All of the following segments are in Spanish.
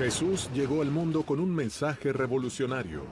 Jesús llegó al mundo con un mensaje revolucionario: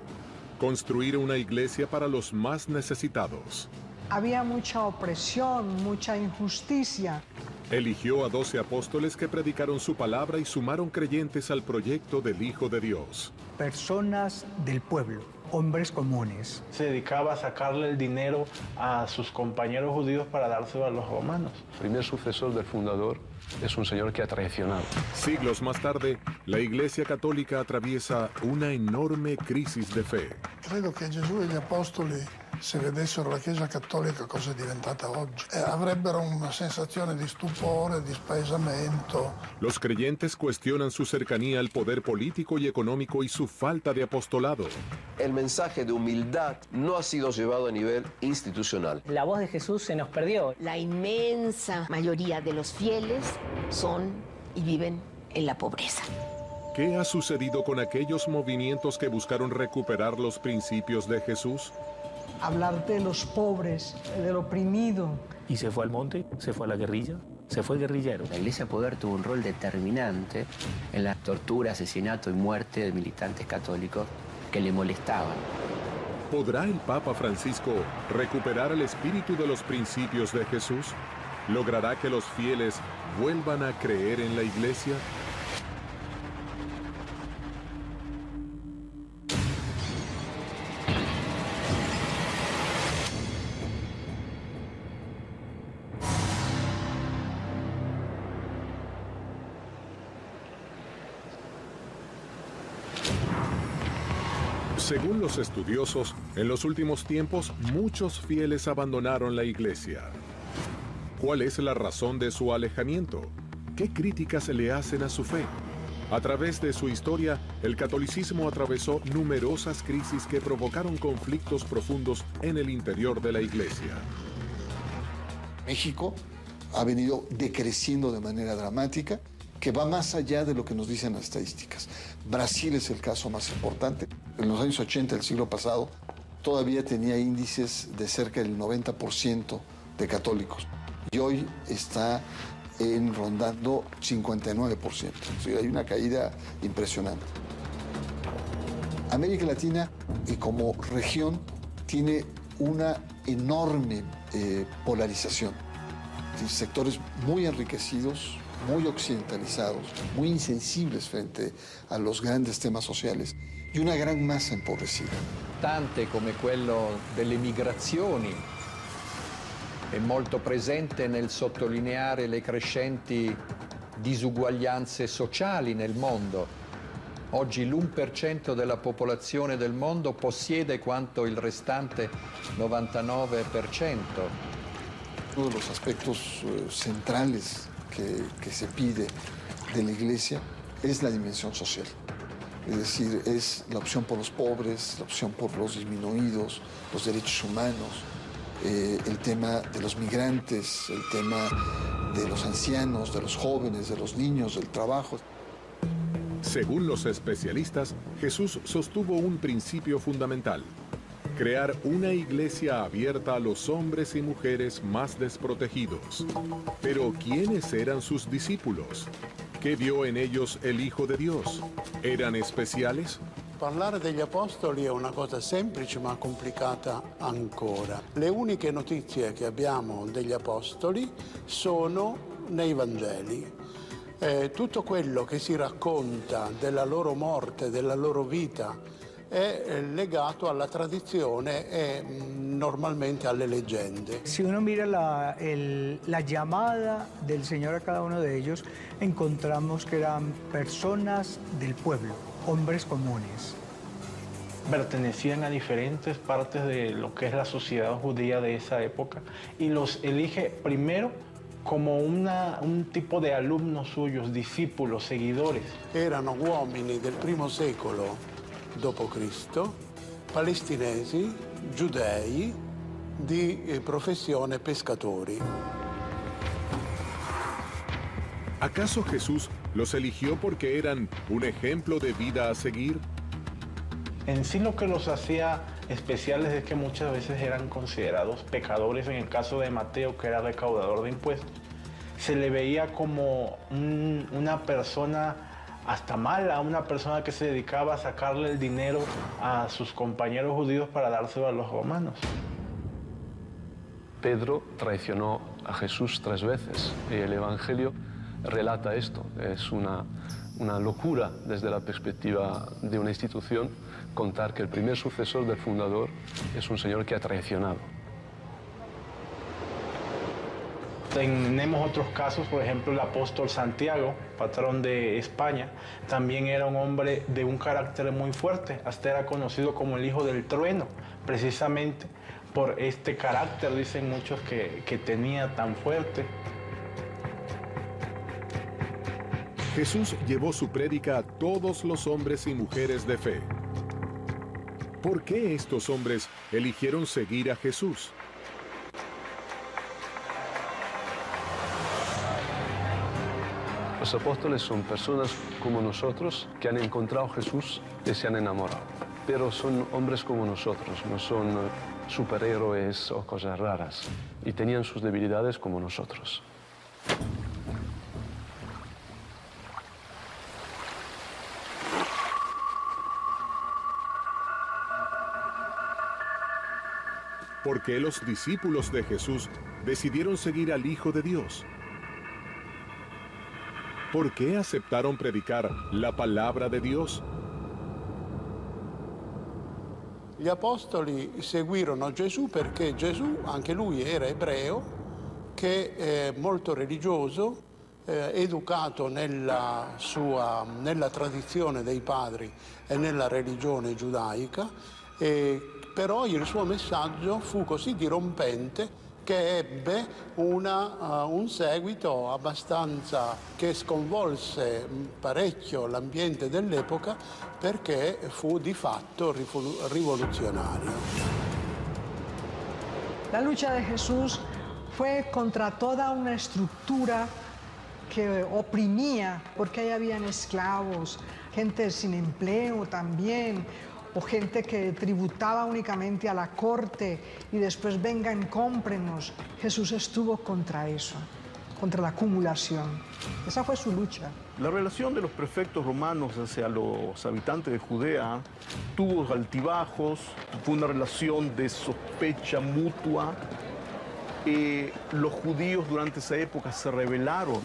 construir una iglesia para los más necesitados. Había mucha opresión, mucha injusticia. Eligió a 12 apóstoles que predicaron su palabra y sumaron creyentes al proyecto del Hijo de Dios. Personas del pueblo, hombres comunes. Se dedicaba a sacarle el dinero a sus compañeros judíos para dárselo a los romanos. El primer sucesor del fundador es un señor que ha traicionado. Siglos más tarde, la Iglesia Católica atraviesa una enorme crisis de fe. Credo che Gesù e gli apostoli, se vedessero la Chiesa Cattolica cosa è diventata oggi, avrebbero una sensazione di stupore, di spaesamento. Los creyentes cuestionan su cercanía al poder político y económico y su falta de apostolado. El mensaje de humildad no ha sido llevado a nivel institucional. La voz de Jesús se nos perdió. La inmensa mayoría de los fieles son y viven en la pobreza. ¿Qué ha sucedido con aquellos movimientos que buscaron recuperar los principios de Jesús? Hablar de los pobres, del oprimido. Y se fue al monte, se fue a la guerrilla, se fue guerrillero. La Iglesia Poder tuvo un rol determinante en la tortura, asesinato y muerte de militantes católicos que le molestaban. ¿Podrá el Papa Francisco recuperar el espíritu de los principios de Jesús? ¿Logrará que los fieles vuelvan a creer en la Iglesia? Según los estudiosos, en los últimos tiempos muchos fieles abandonaron la Iglesia. ¿Cuál es la razón de su alejamiento? ¿Qué críticas se le hacen a su fe? A través de su historia, el catolicismo atravesó numerosas crisis que provocaron conflictos profundos en el interior de la Iglesia. México ha venido decreciendo de manera dramática, que va más allá de lo que nos dicen las estadísticas. Brasil es el caso más importante. En los años 80 del siglo pasado todavía tenía índices de cerca del 90% de católicos. Y hoy está rondando 59%. O sea, hay una caída impresionante. América Latina, como región, tiene una enorme polarización. Tiene sectores muy enriquecidos, muy occidentalizados, muy insensibles frente a los grandes temas sociali y una gran massa empobrecida. Tante come quello delle migrazioni è molto presente nel sottolineare le crescenti disuguaglianze sociali nel mondo. Oggi l'1% della popolazione del mondo possiede quanto il restante 99%. Uno de los aspectos centrales que se pide de la Iglesia es la dimensión social. Es decir, es la opción por los pobres, la opción por los disminuidos, los derechos humanos, el tema de los migrantes, el tema de los ancianos, de los jóvenes, de los niños, del trabajo. Según los especialistas, Jesús sostuvo un principio fundamental: crear una iglesia abierta a los hombres y mujeres más desprotegidos. Pero ¿quiénes eran sus discípulos? ¿Qué vio en ellos el Hijo de Dios? ¿Eran especiales? Parlare degli apostoli è una cosa semplice ma complicata ancora. Le uniche notizie che abbiamo degli apostoli sono nei Vangeli. Tutto quello che si racconta della loro morte, della loro vita, è legato alla tradizione e normalmente alle leggende. Si uno mira la llamada del Señor a cada uno de ellos, encontramos que eran personas del pueblo, hombres comunes. Pertenecían a diferentes partes de lo que es la sociedad judía de esa época y los elige primero como un tipo de alumnos suyos, discípulos, seguidores. Erano uomini del primo secolo d.C., palestinesi, giudei, di professione pescatori. ¿Acaso Jesús los eligió porque eran un ejemplo de vida a seguir? En sí lo que los hacía especiales es que muchas veces eran considerados pecadores. En el caso de Mateo, que era recaudador de impuestos, se le veía como una persona hasta mal a una persona que se dedicaba a sacarle el dinero a sus compañeros judíos para dárselo a los romanos. Pedro traicionó a Jesús 3 veces y el Evangelio relata esto. Es una locura desde la perspectiva de una institución contar que el primer sucesor del fundador es un señor que ha traicionado. Tenemos otros casos, por ejemplo, el apóstol Santiago, patrón de España, también era un hombre de un carácter muy fuerte, hasta era conocido como el hijo del trueno, precisamente por este carácter, dicen muchos, que tenía tan fuerte. Jesús llevó su prédica a todos los hombres y mujeres de fe. ¿Por qué estos hombres eligieron seguir a Jesús? Los apóstoles son personas como nosotros que han encontrado a Jesús y se han enamorado. Pero son hombres como nosotros, no son superhéroes o cosas raras. Y tenían sus debilidades como nosotros. ¿Por qué los discípulos de Jesús decidieron seguir al Hijo de Dios? ¿Por qué aceptaron predicar la palabra de Dio? Gli apostoli seguirono Gesù perché Gesù, anche lui era ebreo, che è molto religioso, educato nella tradizione dei padri e nella religione giudaica, però il suo messaggio fu così dirompente che ebbe un seguito abbastanza che sconvolse parecchio l'ambiente dell'epoca perché fu di fatto rivoluzionario. La lucha de Jesús fue contra toda una estructura que oprimía, porque ahí habían esclavos, gente sin empleo también, o gente que tributaba únicamente a la corte y después vengan, cómprenos. Jesús estuvo contra eso, contra la acumulación. Esa fue su lucha. La relación de los prefectos romanos hacia los habitantes de Judea tuvo altibajos, fue una relación de sospecha mutua. Los judíos durante esa época se rebelaron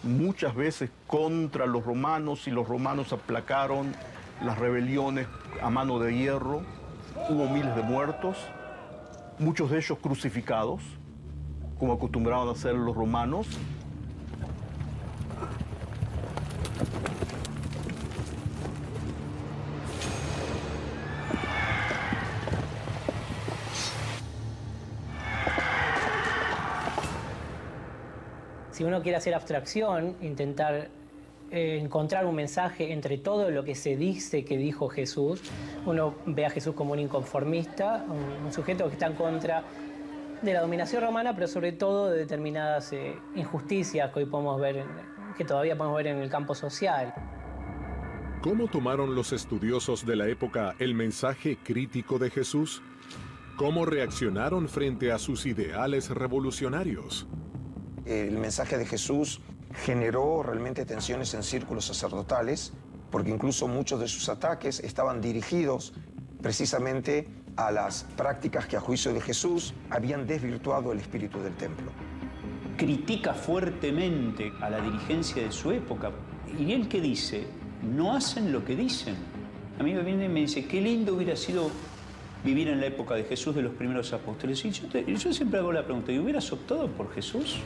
muchas veces contra los romanos y los romanos aplacaron las rebeliones a mano de hierro. Hubo miles de muertos, muchos de ellos crucificados, como acostumbraban a hacer los romanos. Si uno quiere hacer abstracción, intentar encontrar un mensaje entre todo lo que se dice que dijo Jesús, uno ve a Jesús como un inconformista, un sujeto que está en contra de la dominación romana, pero sobre todo de determinadas injusticias que hoy podemos ver, que todavía podemos ver en el campo social. ¿Cómo tomaron los estudiosos de la época el mensaje crítico de Jesús? ¿Cómo reaccionaron frente a sus ideales revolucionarios? El mensaje de Jesús generó realmente tensiones en círculos sacerdotales, porque incluso muchos de sus ataques estaban dirigidos precisamente a las prácticas que a juicio de Jesús habían desvirtuado el espíritu del templo. Critica fuertemente a la dirigencia de su época. ¿Y él qué dice? No hacen lo que dicen. A mí me viene y me dice, qué lindo hubiera sido vivir en la época de Jesús, de los primeros apóstoles. Y yo siempre hago la pregunta, ¿y hubieras optado por Jesús?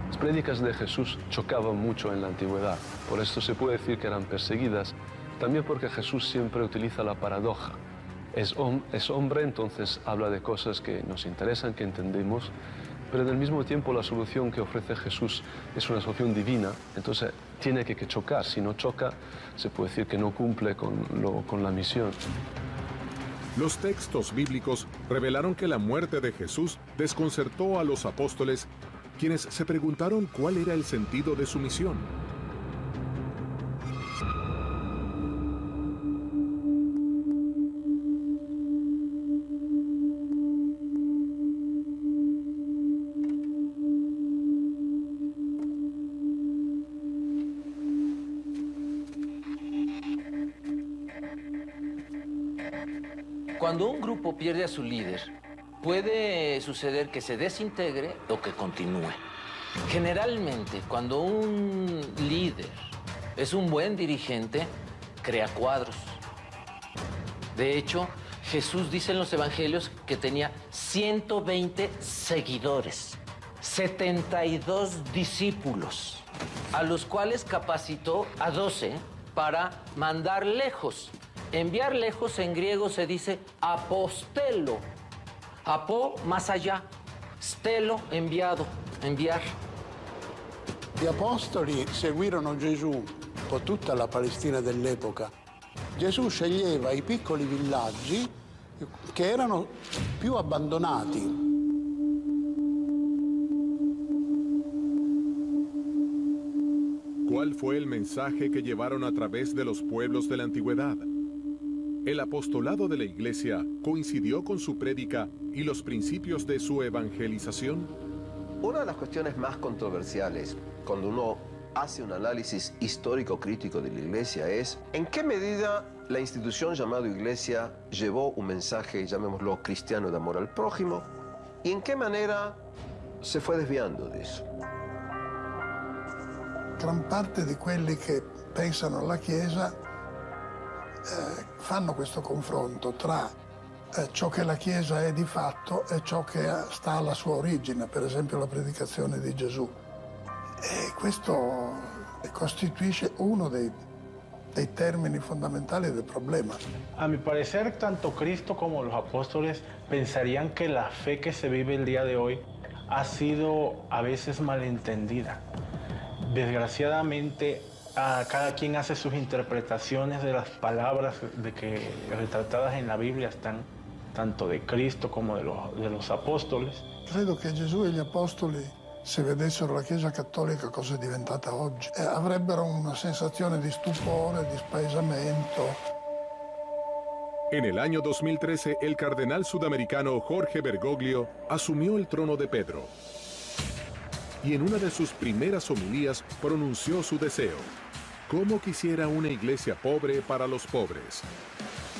Las prédicas de Jesús chocaban mucho en la antigüedad, por esto se puede decir que eran perseguidas, también porque Jesús siempre utiliza la paradoja. Es hombre, entonces habla de cosas que nos interesan, que entendemos, pero al mismo tiempo la solución que ofrece Jesús es una solución divina, entonces tiene que chocar. Si no choca, se puede decir que no cumple con la misión. Los textos bíblicos revelaron que la muerte de Jesús desconcertó a los apóstoles, quienes se preguntaron cuál era el sentido de su misión. Cuando un grupo pierde a su líder, puede suceder que se desintegre o que continúe. Generalmente, cuando un líder es un buen dirigente, crea cuadros. De hecho, Jesús dice en los evangelios que tenía 120 seguidores, 72 discípulos, a los cuales capacitó a 12 para mandar lejos. Enviar lejos en griego se dice apostelo. Apo, más allá. Stelo, enviado, enviar. Gli apostoli seguirono Gesù un po' tutta la Palestina dell'epoca. Gesù sceglieva i piccoli villaggi che erano più abbandonati. ¿Cuál fue el mensaje que llevaron a través de los pueblos de la antigüedad? El apostolado de la Iglesia coincidió con su prédica y los principios de su evangelización. Una de las cuestiones más controversiales cuando uno hace un análisis histórico-crítico de la Iglesia es en qué medida la institución llamada Iglesia llevó un mensaje, llamémoslo cristiano, de amor al prójimo, y en qué manera se fue desviando de eso. Gran parte di quelli che pensano alla Chiesa fanno questo confronto tra ciò che la Chiesa è di fatto e ciò che sta alla sua origine, per esempio la predicazione di Gesù. E questo costituisce uno dei términos fundamentales del problema. A mi parecer, tanto Cristo como los apóstoles pensarían que la fe que se vive el día de hoy ha sido a veces malentendida. Desgraciadamente, cada quien hace sus interpretaciones de las palabras que retratadas en la Biblia están tanto de Cristo como de los apóstoles. Credo che Gesù e gli apostoli, se vedessero la Chiesa cattolica cosa è diventata oggi, avrebbero una sensazione di stupore, di spaesamento. En el año 2013, el cardenal sudamericano Jorge Bergoglio asumió el trono de Pedro. Y en una de sus primeras homilías pronunció su deseo: ¿cómo quisiera una iglesia pobre para los pobres?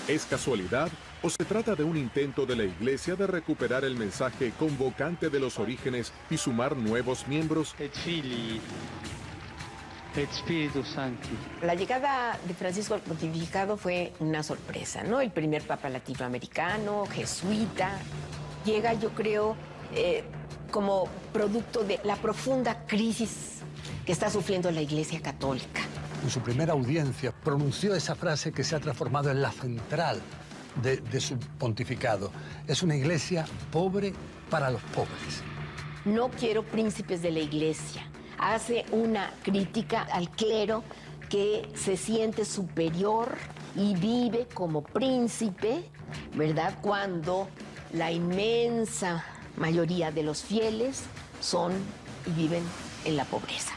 ¿Es casualidad o se trata de un intento de la iglesia de recuperar el mensaje convocante de los orígenes y sumar nuevos miembros? La llegada de Francisco al pontificado fue una sorpresa, ¿no? El primer papa latinoamericano, jesuita, llega, yo creo, como producto de la profunda crisis que está sufriendo la Iglesia Católica. En su primera audiencia pronunció esa frase que se ha transformado en la central de su pontificado. Es una iglesia pobre para los pobres. No quiero príncipes de la Iglesia. Hace una crítica al clero que se siente superior y vive como príncipe, ¿verdad? Cuando la inmensa mayoría de los fieles son y viven en la pobreza.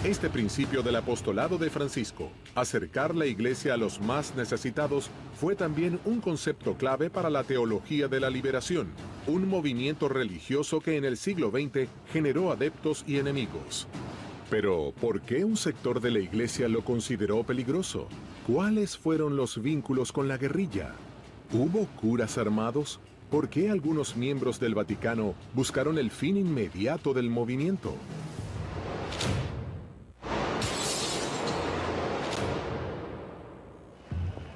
Este principio del apostolado de Francisco, acercar la iglesia a los más necesitados, fue también un concepto clave para la teología de la liberación, un movimiento religioso que en el siglo XX generó adeptos y enemigos. Pero, ¿por qué un sector de la iglesia lo consideró peligroso? ¿Cuáles fueron los vínculos con la guerrilla? ¿Hubo curas armados? ¿Por qué algunos miembros del Vaticano buscaron el fin inmediato del movimiento?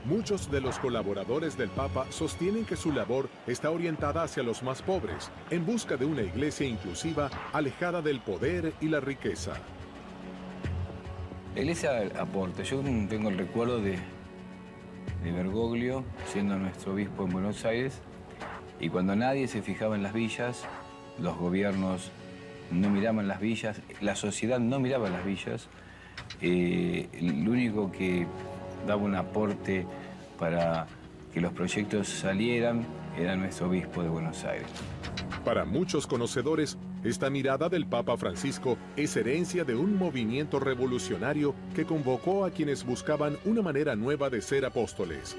Muchos de los colaboradores del Papa sostienen que su labor está orientada hacia los más pobres, en busca de una iglesia inclusiva, alejada del poder y la riqueza. La iglesia aporta. Yo tengo el recuerdo de Bergoglio, siendo nuestro obispo en Buenos Aires, y cuando nadie se fijaba en las villas, los gobiernos no miraban las villas, la sociedad no miraba las villas, el único que daba un aporte para que los proyectos salieran era nuestro obispo de Buenos Aires. Para muchos conocedores, esta mirada del Papa Francisco es herencia de un movimiento revolucionario que convocó a quienes buscaban una manera nueva de ser apóstoles.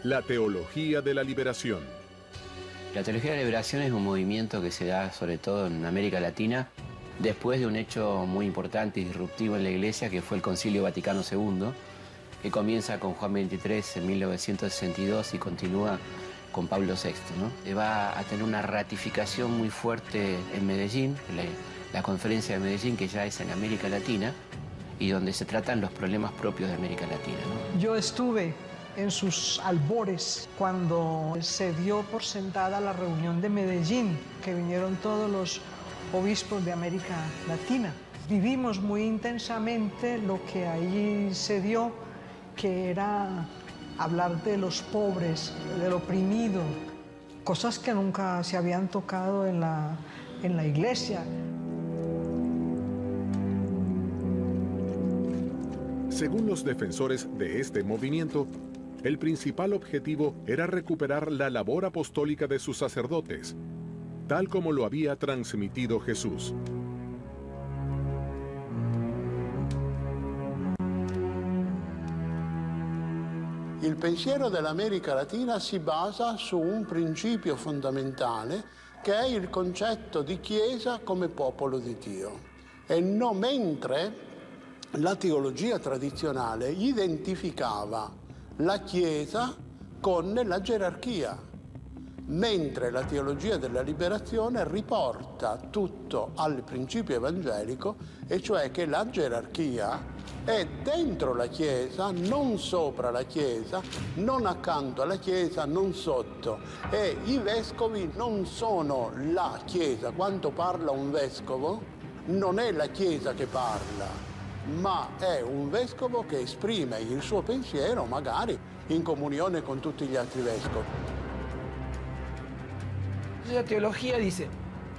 La teología de la liberación. La teología de la liberación es un movimiento que se da sobre todo en América Latina después de un hecho muy importante y disruptivo en la Iglesia, que fue el Concilio Vaticano II, que comienza con Juan XXIII en 1962 y continúa con Pablo VI, ¿no? Va a tener una ratificación muy fuerte en Medellín, la conferencia de Medellín, que ya es en América Latina, y donde se tratan los problemas propios de América Latina, ¿no? Yo estuve en sus albores cuando se dio por sentada la reunión de Medellín, que vinieron todos los obispos de América Latina. Vivimos muy intensamente lo que ahí se dio, que era hablar de los pobres, del oprimido, cosas que nunca se habían tocado en la iglesia. Según los defensores de este movimiento, el principal objetivo era recuperar la labor apostólica de sus sacerdotes, tal como lo había transmitido Jesús. Il pensiero dell'America Latina si basa su un principio fondamentale che è il concetto di Chiesa come popolo di Dio. E non mentre la teologia tradizionale identificava la Chiesa con la gerarchia, mentre la teologia della liberazione riporta tutto al principio evangelico, e cioè che la gerarchia è dentro la Chiesa, non sopra la Chiesa, non accanto alla Chiesa, non sotto. E i vescovi non sono la Chiesa. Quando parla un vescovo, non è la Chiesa che parla, ma è un vescovo che esprime il suo pensiero, magari in comunione con tutti gli altri vescovi. La teología dice,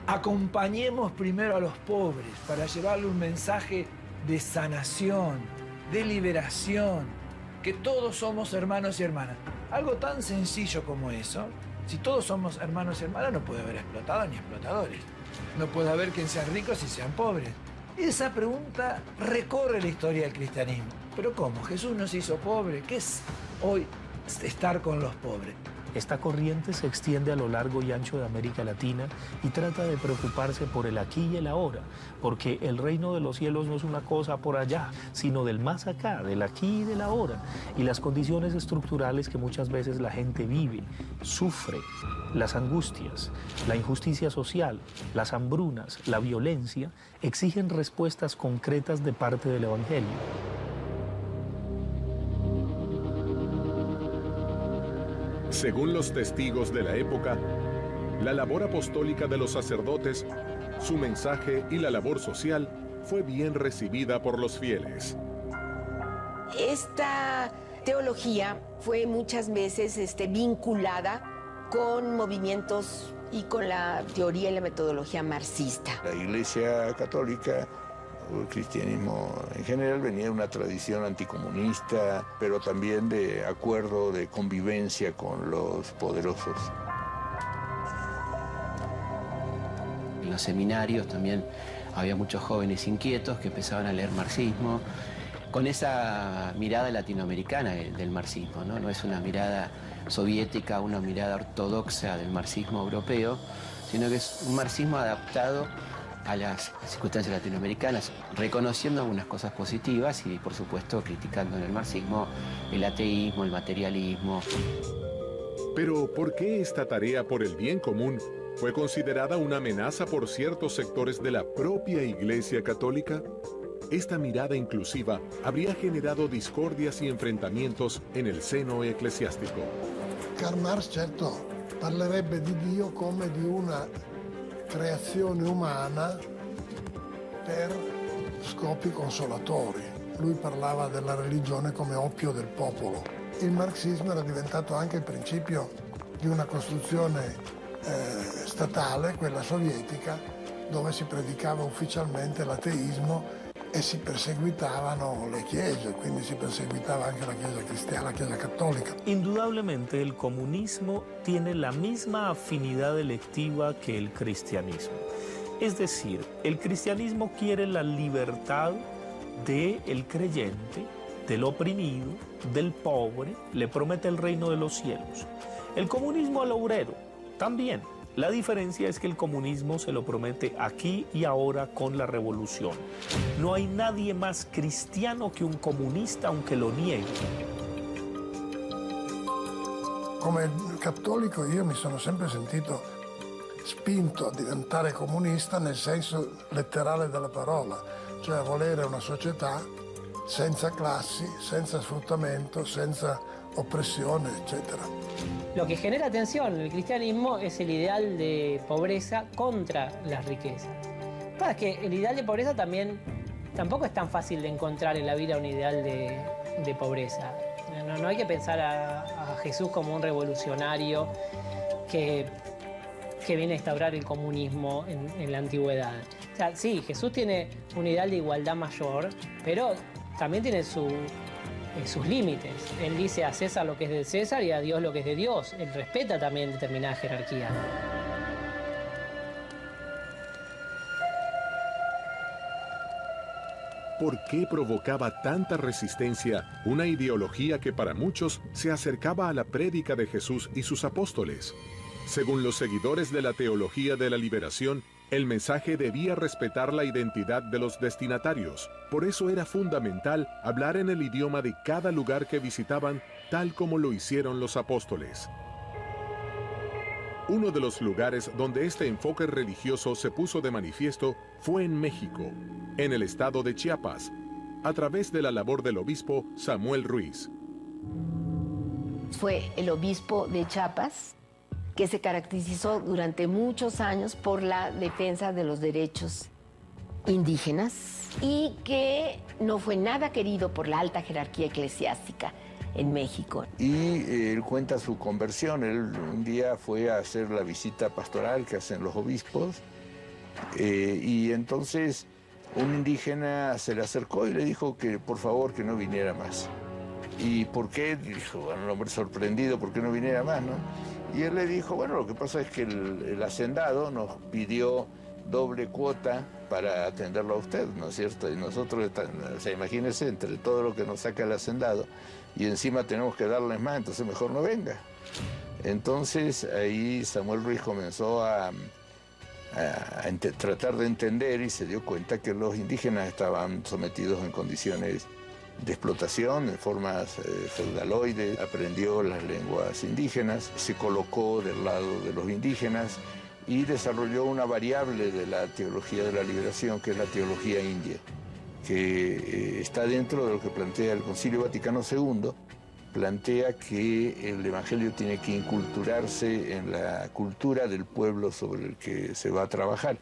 acompañemos primero a los pobres para llevarle un mensaje de sanación, de liberación, que todos somos hermanos y hermanas. Algo tan sencillo como eso, si todos somos hermanos y hermanas, no puede haber explotados ni explotadores. No puede haber quien sean ricos y sean pobres. Esa pregunta recorre la historia del cristianismo. ¿Pero cómo? Jesús nos hizo pobres. ¿Qué es hoy estar con los pobres? Esta corriente se extiende a lo largo y ancho de América Latina y trata de preocuparse por el aquí y el ahora, porque el reino de los cielos no es una cosa por allá, sino del más acá, del aquí y del ahora. Y las condiciones estructurales que muchas veces la gente vive, sufre, las angustias, la injusticia social, las hambrunas, la violencia, exigen respuestas concretas de parte del Evangelio. Según los testigos de la época, la labor apostólica de los sacerdotes, su mensaje y la labor social fue bien recibida por los fieles. Esta teología fue muchas veces vinculada con movimientos y con la teoría y la metodología marxista. La Iglesia Católica, el cristianismo en general, venía de una tradición anticomunista, pero también de acuerdo, de convivencia con los poderosos. En los seminarios también había muchos jóvenes inquietos que empezaban a leer marxismo, con esa mirada latinoamericana del marxismo, ¿no? No es una mirada soviética, una mirada ortodoxa del marxismo europeo, sino que es un marxismo adaptado a las circunstancias latinoamericanas, reconociendo algunas cosas positivas y, por supuesto, criticando en el marxismo el ateísmo, el materialismo. Pero, ¿por qué esta tarea por el bien común fue considerada una amenaza por ciertos sectores de la propia Iglesia Católica? Esta mirada inclusiva habría generado discordias y enfrentamientos en el seno eclesiástico. Karl Marx, certo, parlerebbe di Dio come di una creazione umana per scopi consolatori. Lui parlava della religione come oppio del popolo. Il marxismo era diventato anche il principio di una costruzione statale, quella sovietica, dove si predicava ufficialmente l'ateismo e si perseguitavano le chiese, quindi si perseguitava anche la Chiesa cristiana, la Chiesa cattolica. Indudablemente el comunismo tiene la misma afinidad electiva que el cristianismo. Es decir, el cristianismo quiere la libertad del creyente, del oprimido, del pobre, le promete el reino de los cielos. El comunismo al obrero también La diferencia es que el comunismo se lo promete aquí y ahora con la revolución. No hay nadie más cristiano que un comunista, aunque lo niegue. Come cattolico io mi sono sempre sentito spinto a diventare comunista nel senso letterale della parola, cioè a volere una società senza classi, senza sfruttamento, senza opressione, eccetera. Lo que genera tensión en el cristianismo es el ideal de pobreza contra las riquezas. Para que el ideal de pobreza tampoco es tan fácil de encontrar en la vida un ideal de pobreza. No hay que pensar a Jesús como un revolucionario que viene a instaurar el comunismo en la antigüedad. O sea, sí, Jesús tiene un ideal de igualdad mayor, pero también tiene sus límites. Él dice a César lo que es de César y a Dios lo que es de Dios. Él respeta también determinada jerarquía. ¿Por qué provocaba tanta resistencia una ideología que para muchos se acercaba a la prédica de Jesús y sus apóstoles? Según los seguidores de la teología de la liberación, el mensaje debía respetar la identidad de los destinatarios. Por eso era fundamental hablar en el idioma de cada lugar que visitaban, tal como lo hicieron los apóstoles. Uno de los lugares donde este enfoque religioso se puso de manifiesto fue en México, en el estado de Chiapas, a través de la labor del obispo Samuel Ruiz. Fue el obispo de Chiapas que se caracterizó durante muchos años por la defensa de los derechos indígenas y que no fue nada querido por la alta jerarquía eclesiástica en México. Y él cuenta su conversión. Él un día fue a hacer la visita pastoral que hacen los obispos y entonces un indígena se le acercó y le dijo que por favor que no viniera más. ¿Y por qué? Dijo, bueno, un hombre sorprendido, ¿por qué no viniera más, no? Y él le dijo, bueno, lo que pasa es que el hacendado nos pidió doble cuota para atenderlo a usted, ¿no es cierto? Y nosotros, o sea, imagínense, entre todo lo que nos saca el hacendado y encima tenemos que darles más, entonces mejor no venga. Entonces ahí Samuel Ruiz comenzó a tratar de entender y se dio cuenta que los indígenas estaban sometidos en condiciones de explotación, en formas feudaloides, aprendió las lenguas indígenas, se colocó del lado de los indígenas y desarrolló una variable de la teología de la liberación, que es la teología india, que está dentro de lo que plantea el Concilio Vaticano II, plantea que el Evangelio tiene que inculturarse en la cultura del pueblo sobre el que se va a trabajar.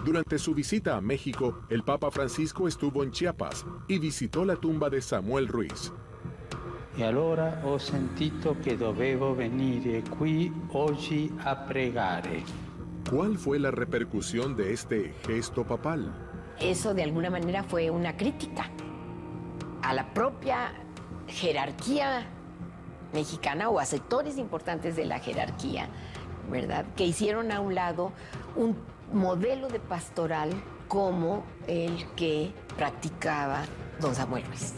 Durante su visita a México, el Papa Francisco estuvo en Chiapas y visitó la tumba de Samuel Ruiz. E allora ho sentito che dovevo venire qui oggi a pregare. ¿Cuál fue la repercusión de este gesto papal? Eso de alguna manera fue una crítica a la propia jerarquía mexicana o a sectores importantes de la jerarquía, ¿verdad? Que hicieron a un lado un modelo de pastoral como el que practicaba don Samuel Ruiz.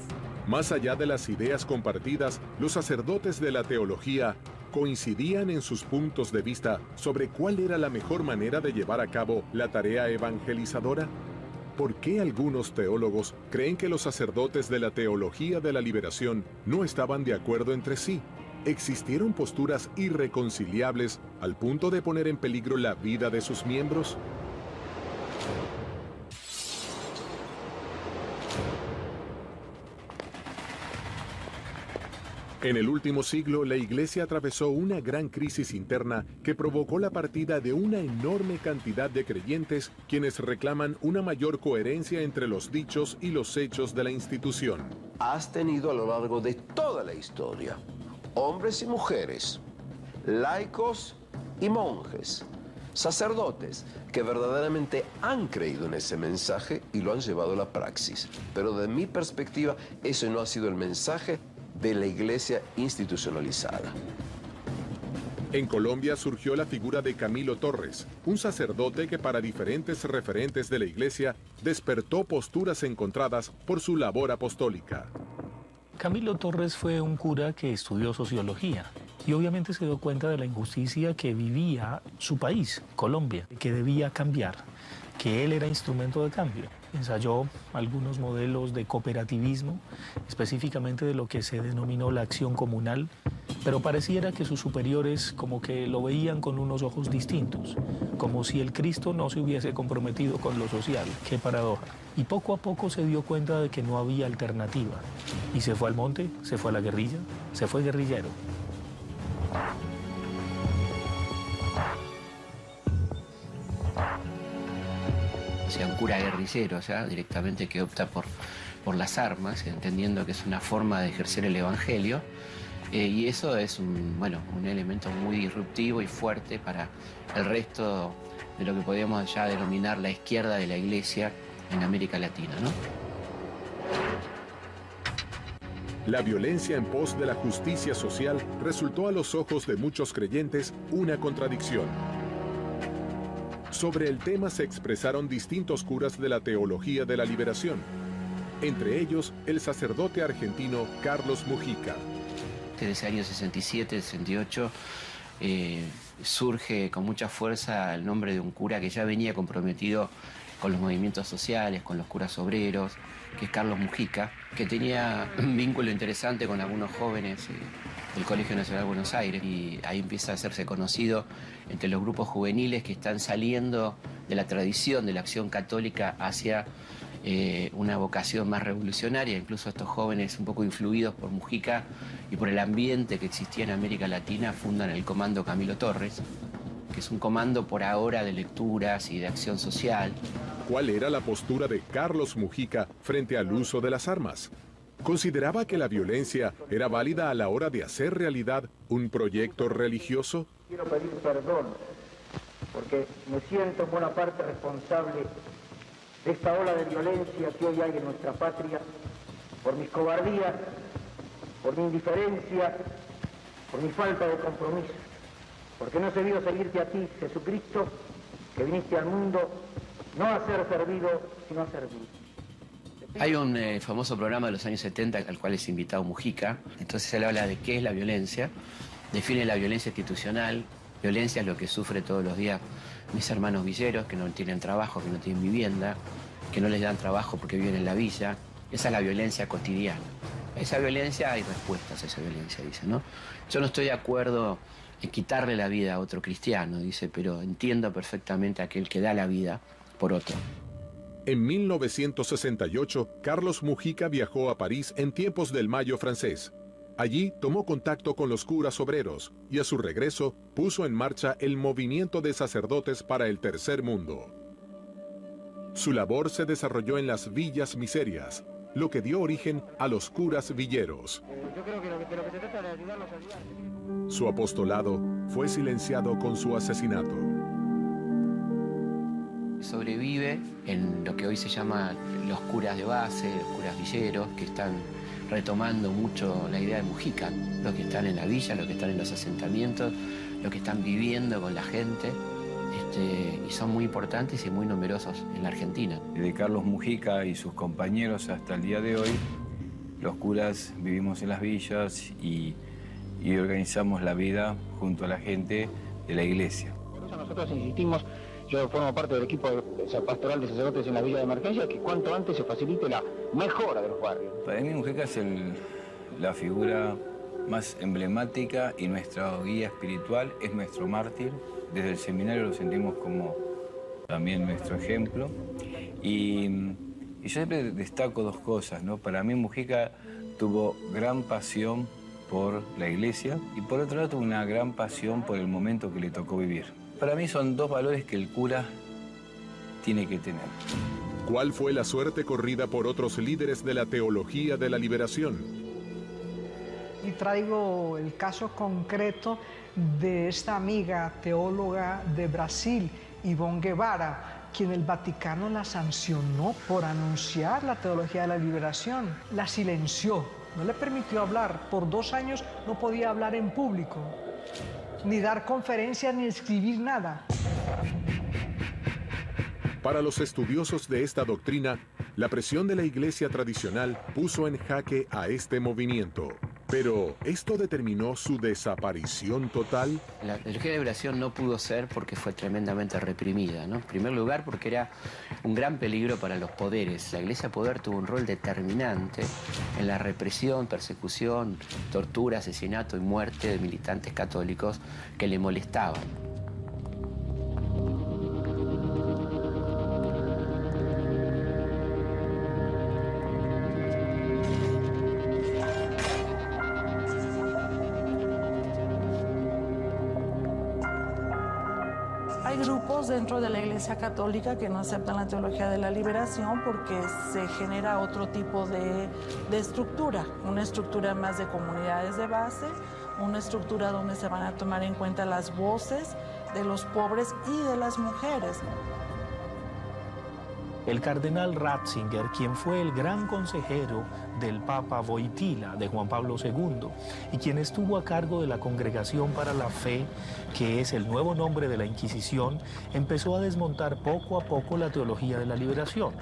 Más allá de las ideas compartidas, los sacerdotes de la teología coincidían en sus puntos de vista sobre cuál era la mejor manera de llevar a cabo la tarea evangelizadora. ¿Por qué algunos teólogos creen que los sacerdotes de la teología de la liberación no estaban de acuerdo entre sí? ¿Existieron posturas irreconciliables al punto de poner en peligro la vida de sus miembros? En el último siglo, la Iglesia atravesó una gran crisis interna que provocó la partida de una enorme cantidad de creyentes quienes reclaman una mayor coherencia entre los dichos y los hechos de la institución. Has tenido a lo largo de toda la historia hombres y mujeres, laicos y monjes, sacerdotes que verdaderamente han creído en ese mensaje y lo han llevado a la praxis. Pero de mi perspectiva, ese no ha sido el mensaje de la Iglesia institucionalizada. En Colombia surgió la figura de Camilo Torres, un sacerdote que para diferentes referentes de la Iglesia despertó posturas encontradas por su labor apostólica. Camilo Torres fue un cura que estudió sociología Y obviamente se dio cuenta de la injusticia que vivía su país, Colombia, que debía cambiar, que él era instrumento de cambio. Ensayó algunos modelos de cooperativismo, específicamente de lo que se denominó la acción comunal, pero pareciera que sus superiores como que lo veían con unos ojos distintos, como si el Cristo no se hubiese comprometido con lo social. ¡Qué paradoja! Y poco a poco se dio cuenta de que no había alternativa. Y se fue al monte, se fue a la guerrilla, se fue guerrillero. Sea un cura guerrillero, o sea, directamente que opta por las armas, entendiendo que es una forma de ejercer el evangelio. Y eso es un elemento muy disruptivo y fuerte para el resto de lo que podríamos ya denominar la izquierda de la Iglesia en América Latina, ¿no? La violencia en pos de la justicia social resultó a los ojos de muchos creyentes una contradicción. Sobre el tema se expresaron distintos curas de la teología de la liberación, entre ellos el sacerdote argentino Carlos Mujica. Desde ese año 67, 68, surge con mucha fuerza el nombre de un cura que ya venía comprometido con los movimientos sociales, con los curas obreros, que es Carlos Mujica, que tenía un vínculo interesante con algunos jóvenes del Colegio Nacional de Buenos Aires, y ahí empieza a hacerse conocido entre los grupos juveniles que están saliendo de la tradición de la acción católica hacia una vocación más revolucionaria. Incluso estos jóvenes, un poco influidos por Mujica y por el ambiente que existía en América Latina, fundan el Comando Camilo Torres, que es un comando por ahora de lecturas y de acción social. ¿Cuál era la postura de Carlos Mujica frente al uso de las armas? ¿Consideraba que la violencia era válida a la hora de hacer realidad un proyecto religioso? Quiero pedir perdón, porque me siento en buena parte responsable de esta ola de violencia que hoy hay en nuestra patria, por mis cobardías, por mi indiferencia, por mi falta de compromiso, porque no he sabido seguirte a ti, Jesucristo, que viniste al mundo no a ser servido, sino a servir. Hay un famoso programa de los años 70 al cual es invitado Mujica. Entonces él habla de qué es la violencia, define la violencia institucional. Violencia es lo que sufre todos los días mis hermanos villeros, que no tienen trabajo, que no tienen vivienda, que no les dan trabajo porque viven en la villa. Esa es la violencia cotidiana. Esa violencia, hay respuestas a esa violencia, dice, ¿no? Yo no estoy de acuerdo en quitarle la vida a otro cristiano, dice, pero entiendo perfectamente a aquel que da la vida por otro. En 1968, Carlos Mujica viajó a París en tiempos del Mayo francés. Allí tomó contacto con los curas obreros y a su regreso puso en marcha el movimiento de sacerdotes para el Tercer Mundo. Su labor se desarrolló en las villas miserias, lo que dio origen a los curas villeros. Yo creo que lo que se trata de ayudarlos a ayudar. Su apostolado fue silenciado con su asesinato. Sobrevive en lo que hoy se llama los curas de base, los curas villeros, que están retomando mucho la idea de Mujica, los que están en la villa, los que están en los asentamientos, los que están viviendo con la gente, y son muy importantes y muy numerosos en la Argentina. De Carlos Mujica y sus compañeros hasta el día de hoy, los curas vivimos en las villas y organizamos la vida junto a la gente de la iglesia. Por eso nosotros insistimos, yo formo parte del equipo pastoral de sacerdotes en la Villa de Emergencia, que cuanto antes se facilite la mejora de los barrios. Para mí Mujica es la figura más emblemática y nuestra guía espiritual, es nuestro mártir. Desde el seminario lo sentimos como también nuestro ejemplo. Y yo siempre destaco dos cosas, ¿no? Para mí Mujica tuvo gran pasión por la iglesia y por otro lado tuvo una gran pasión por el momento que le tocó vivir. Para mí son dos valores que el cura tiene que tener. ¿Cuál fue la suerte corrida por otros líderes de la teología de la liberación? Y traigo el caso concreto de esta amiga teóloga de Brasil, Ivonne Guevara, quien el Vaticano la sancionó por anunciar la teología de la liberación. La silenció, no le permitió hablar. Por 2 años no podía hablar en público, ni dar conferencias, ni escribir nada. Para los estudiosos de esta doctrina, la presión de la iglesia tradicional puso en jaque a este movimiento. Pero, ¿esto determinó su desaparición total? La teología de la liberación no pudo ser porque fue tremendamente reprimida, ¿no? En primer lugar, porque era un gran peligro para los poderes. La Iglesia Poder tuvo un rol determinante en la represión, persecución, tortura, asesinato y muerte de militantes católicos que le molestaban. Hay grupos dentro de la Iglesia Católica que no aceptan la teología de la liberación porque se genera otro tipo de estructura, una estructura más de comunidades de base, una estructura donde se van a tomar en cuenta las voces de los pobres y de las mujeres. El cardenal Ratzinger, quien fue el gran consejero del Papa Wojtyła, de Juan Pablo II, y quien estuvo a cargo de la Congregación para la Fe, que es el nuevo nombre de la Inquisición, empezó a desmontar poco a poco la teología de la liberación.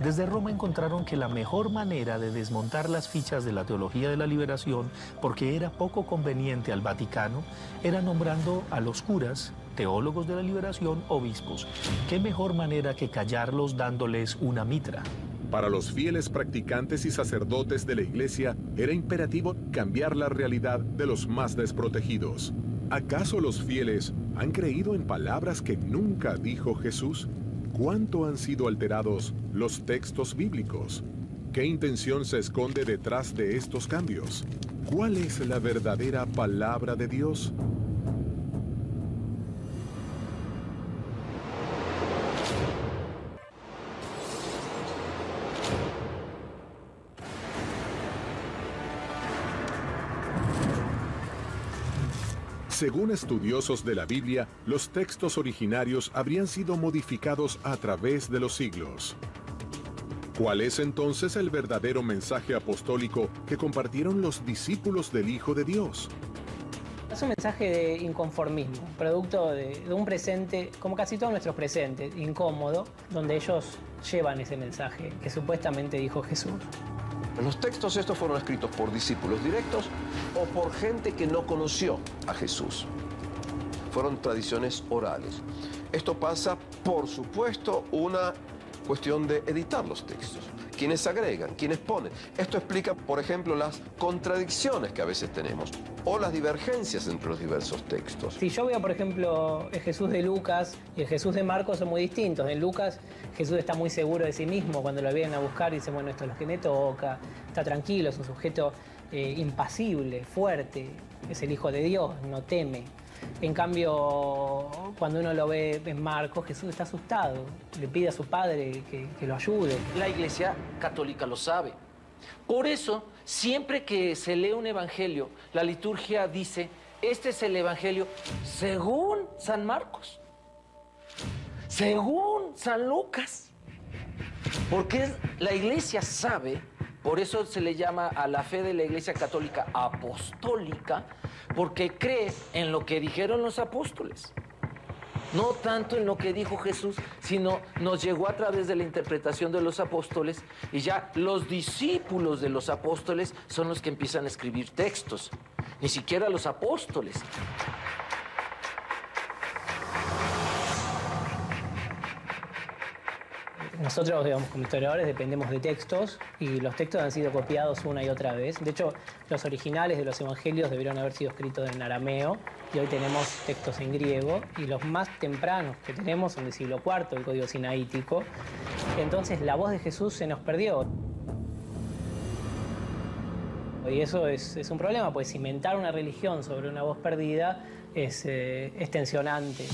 Desde Roma encontraron que la mejor manera de desmontar las fichas de la teología de la liberación, porque era poco conveniente al Vaticano, era nombrando a los curas, teólogos de la liberación, obispos. ¿Qué mejor manera que callarlos dándoles una mitra? Para los fieles practicantes y sacerdotes de la Iglesia, era imperativo cambiar la realidad de los más desprotegidos. ¿Acaso los fieles han creído en palabras que nunca dijo Jesús? ¿Cuánto han sido alterados los textos bíblicos? ¿Qué intención se esconde detrás de estos cambios? ¿Cuál es la verdadera palabra de Dios? Según estudiosos de la Biblia, los textos originarios habrían sido modificados a través de los siglos. ¿Cuál es entonces el verdadero mensaje apostólico que compartieron los discípulos del Hijo de Dios? Es un mensaje de inconformismo, producto de un presente, como casi todos nuestros presentes, incómodo, donde ellos llevan ese mensaje que supuestamente dijo Jesús. Los textos estos fueron escritos por discípulos directos o por gente que no conoció a Jesús. Fueron tradiciones orales. Esto pasa, por supuesto, una cuestión de editar los textos. Quienes agregan, quienes ponen. Esto explica, por ejemplo, las contradicciones que a veces tenemos o las divergencias entre los diversos textos. Si yo veo, por ejemplo, el Jesús de Lucas y el Jesús de Marcos son muy distintos. En Lucas, Jesús está muy seguro de sí mismo. Cuando lo vienen a buscar, dice, bueno, esto es lo que me toca. Está tranquilo, es un sujeto impasible, fuerte. Es el Hijo de Dios, no teme. En cambio, cuando uno lo ve en Marcos, Jesús está asustado. Le pide a su padre que lo ayude. La Iglesia Católica lo sabe. Por eso, siempre que se lee un evangelio, la liturgia dice, este es el evangelio según San Marcos, según San Lucas. Porque la Iglesia sabe, por eso se le llama a la fe de la Iglesia Católica apostólica, porque cree en lo que dijeron los apóstoles. No tanto en lo que dijo Jesús, sino nos llegó a través de la interpretación de los apóstoles y ya los discípulos de los apóstoles son los que empiezan a escribir textos, ni siquiera los apóstoles. Nosotros, digamos, como historiadores, dependemos de textos y los textos han sido copiados una y otra vez. De hecho, los originales de los evangelios debieron haber sido escritos en arameo y hoy tenemos textos en griego y los más tempranos que tenemos son del siglo IV, el Código Sinaítico. Entonces, la voz de Jesús se nos perdió. Y eso es un problema, pues cimentar una religión sobre una voz perdida es tensionante.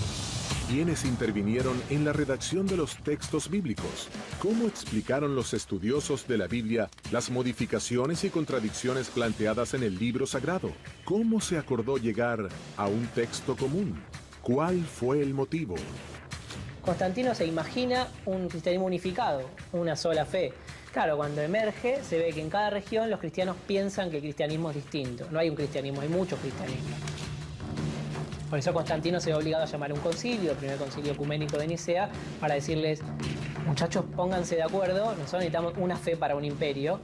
¿Quiénes intervinieron en la redacción de los textos bíblicos? ¿Cómo explicaron los estudiosos de la Biblia las modificaciones y contradicciones planteadas en el libro sagrado? ¿Cómo se acordó llegar a un texto común? ¿Cuál fue el motivo? Constantino se imagina un cristianismo unificado, una sola fe. Claro, cuando emerge se ve que en cada región los cristianos piensan que el cristianismo es distinto. No hay un cristianismo, hay muchos cristianismos. Por eso Constantino se ve obligado a llamar a un concilio, el primer concilio ecuménico de Nicea, para decirles, muchachos, pónganse de acuerdo, nosotros necesitamos una fe para un imperio,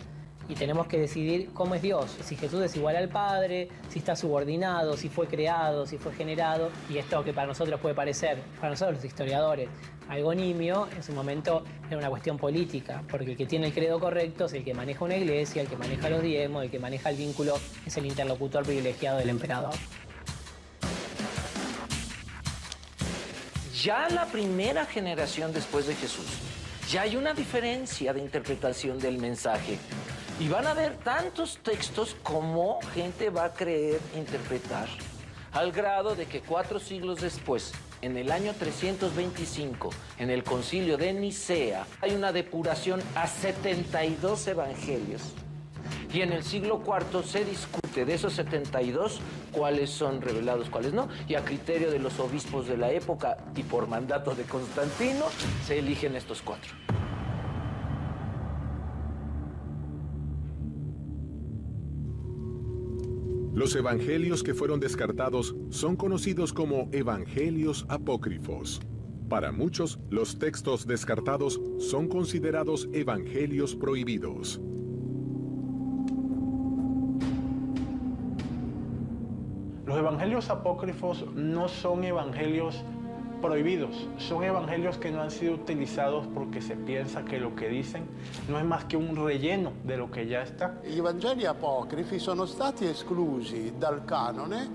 Y tenemos que decidir cómo es Dios, si Jesús es igual al Padre, si está subordinado, si fue creado, si fue generado. Y esto que para nosotros puede parecer, para nosotros los historiadores, algo nimio, en su momento era una cuestión política, porque el que tiene el credo correcto es el que maneja una iglesia, el que maneja los diezmos, el que maneja el vínculo, es el interlocutor privilegiado del emperador. Ya la primera generación después de Jesús, ya hay una diferencia de interpretación del mensaje. Y van a haber tantos textos como gente va a creer interpretar, al grado de que 4 siglos después, en el año 325, en el concilio de Nicea, hay una depuración a 72 evangelios. Y en el siglo IV se discute de esos 72 cuáles son revelados, cuáles no. Y a criterio de los obispos de la época y por mandato de Constantino, se eligen estos 4. Los evangelios que fueron descartados son conocidos como evangelios apócrifos. Para muchos, los textos descartados son considerados evangelios prohibidos. Los evangelios apócrifos no son evangelios prohibidos, son evangelios che non hanno sido utilizados porque se piensa que lo que dicen no es más que un relleno de lo que ya está. I Vangeli apocrifi sono stati esclusi dal canone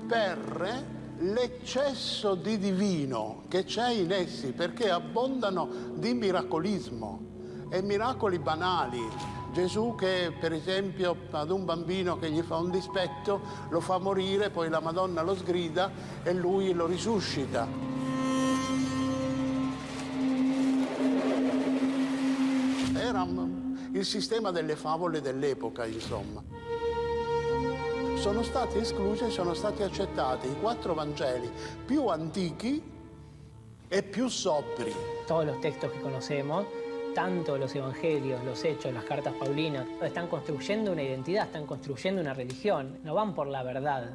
per l'eccesso di divino che c'è in essi, perché abbondano di miracolismo e miracoli banali. Gesù che per esempio ad un bambino che gli fa un dispetto lo fa morire, poi la Madonna lo sgrida e lui lo risuscita. Era il sistema delle favole dell'epoca, insomma. Sono stati esclusi e sono stati accettati i 4 Vangeli più antichi e più sobri. Todos los textos que conocemos, tanto los evangelios, los hechos, las cartas paulinas, están construyendo una identidad, están construyendo una religión. No van por la verdad,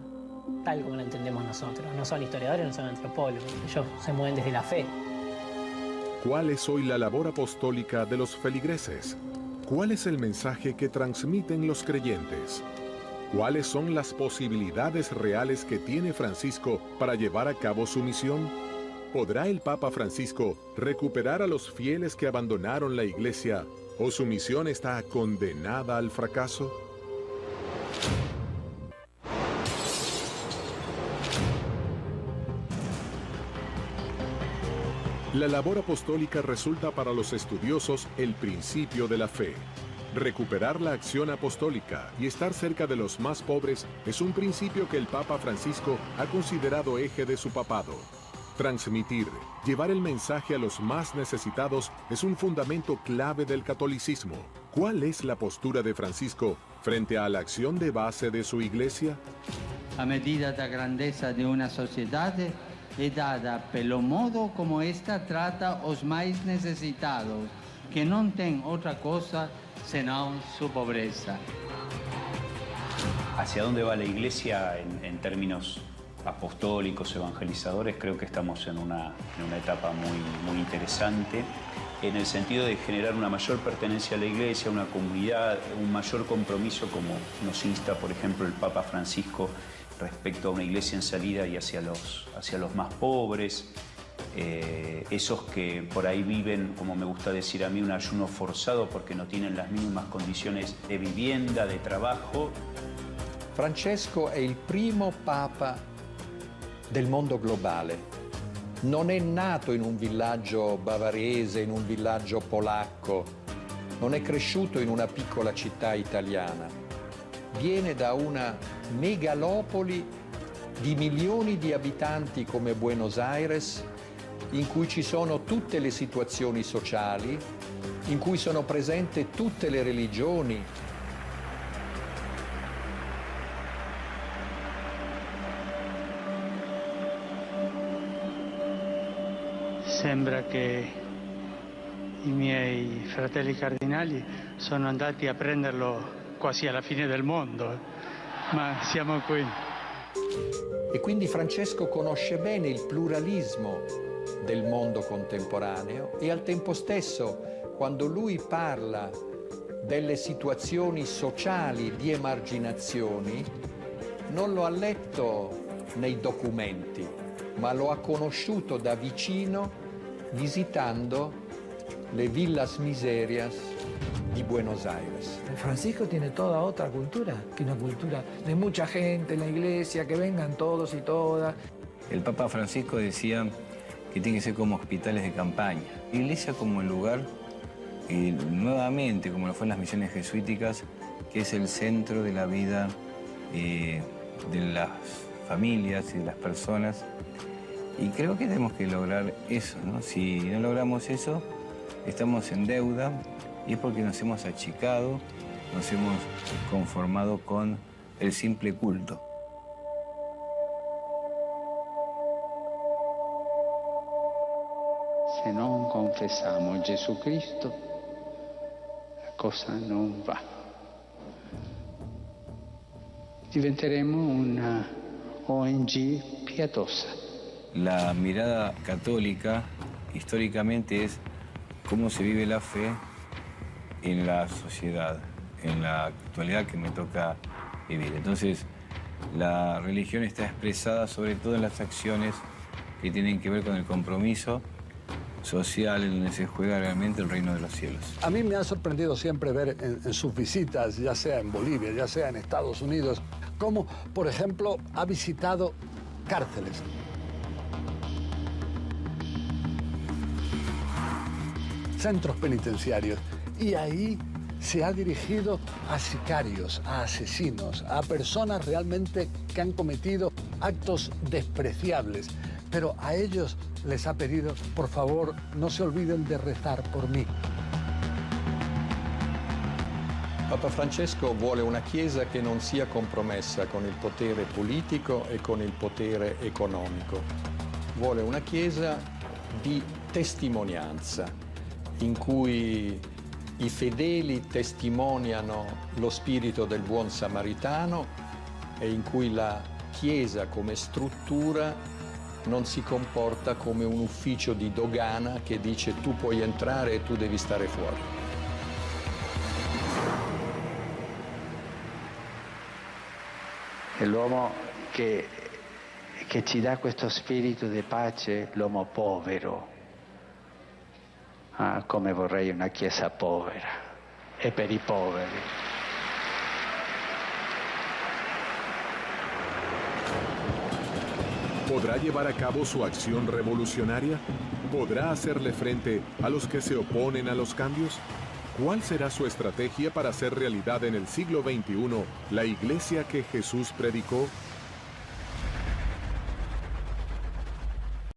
tal como la entendemos nosotros. No son historiadores, no son antropólogos. Ellos se mueven desde la fe. ¿Cuál es hoy la labor apostólica de los feligreses? ¿Cuál es el mensaje que transmiten los creyentes? ¿Cuáles son las posibilidades reales que tiene Francisco para llevar a cabo su misión? ¿Podrá el Papa Francisco recuperar a los fieles que abandonaron la Iglesia o su misión está condenada al fracaso? La labor apostólica resulta para los estudiosos el principio de la fe. Recuperar la acción apostólica y estar cerca de los más pobres es un principio que el Papa Francisco ha considerado eje de su papado. Transmitir, llevar el mensaje a los más necesitados es un fundamento clave del catolicismo. ¿Cuál es la postura de Francisco frente a la acción de base de su Iglesia? A medida da grandeza de una sociedade è dada pelo modo como esta trata os mais necesitados, que non ten outra cosa senón su pobreza. ¿Hacia dónde va la Iglesia en términos apostólicos, evangelizadores? Creo que estamos en una etapa muy interesante, en el sentido de generar una mayor pertenencia a la Iglesia, una comunidad, un mayor compromiso, como nos insta, por ejemplo, el Papa Francisco respecto a una Iglesia en salida y hacia los más pobres, esos que por ahí viven, como me gusta decir a mí, un ayuno forzado porque no tienen las mínimas condiciones de vivienda, de trabajo. Francesco è il primo Papa del mondo globale. Non è nato in un villaggio bavarese, in un villaggio polacco, non è cresciuto in una piccola città italiana. Viene da una megalopoli di milioni di abitanti come Buenos Aires, in cui ci sono tutte le situazioni sociali, in cui sono presenti tutte le religioni. Sembra che i miei fratelli cardinali sono andati a prenderlo quasi alla fine del mondo, ma siamo qui. E quindi Francesco conosce bene il pluralismo del mondo contemporaneo e al tempo stesso, quando lui parla delle situazioni sociali di emarginazione non lo ha letto nei documenti, ma lo ha conosciuto da vicino visitando le villas miserias di Buenos Aires. Francisco tiene toda otra cultura, que una cultura de mucha gente en la iglesia, que vengan todos y todas. El Papa Francisco decía que tiene que ser como hospitales de campaña. La iglesia como el lugar, nuevamente, como lo fue en las misiones jesuíticas, que es el centro de la vida de las familias y de las personas. Y creo que tenemos que lograr eso, ¿no? Si no logramos eso, estamos en deuda y es porque nos hemos achicado, nos hemos conformado con el simple culto. Se non confessiamo Gesù Cristo, la cosa non va. Diventeremo una ONG pietosa. La mirada católica históricamente es cómo se vive la fe en la sociedad, en la actualidad que me toca vivir. Entonces, la religión está expresada sobre todo en las acciones que tienen que ver con el compromiso social en donde se juega realmente el reino de los cielos. A mí me ha sorprendido siempre ver en sus visitas, ya sea en Bolivia, ya sea en Estados Unidos, cómo, por ejemplo, ha visitado cárceles. Centros penitenciarios. Y ahí se ha dirigido a sicarios, a asesinos, a personas realmente que han cometido actos despreciables. Pero a ellos les ha pedido, por favor, no se olviden de rezar por mí. Papa Francesco vuole una Chiesa che non sia compromessa con il potere politico e con il potere economico. Vuole una Chiesa di testimonianza, in cui i fedeli testimoniano lo spirito del buon samaritano e in cui la Chiesa come struttura non si comporta come un ufficio di dogana che dice tu puoi entrare e tu devi stare fuori. È l'uomo che ci dà questo spirito di pace, l'uomo povero. Ah, come vorrei una Chiesa povera e per i poveri. ¿Podrá llevar a cabo su acción revolucionaria? ¿Podrá hacerle frente a los que se oponen a los cambios? ¿Cuál será su estrategia para hacer realidad en el siglo XXI la iglesia que Jesús predicó?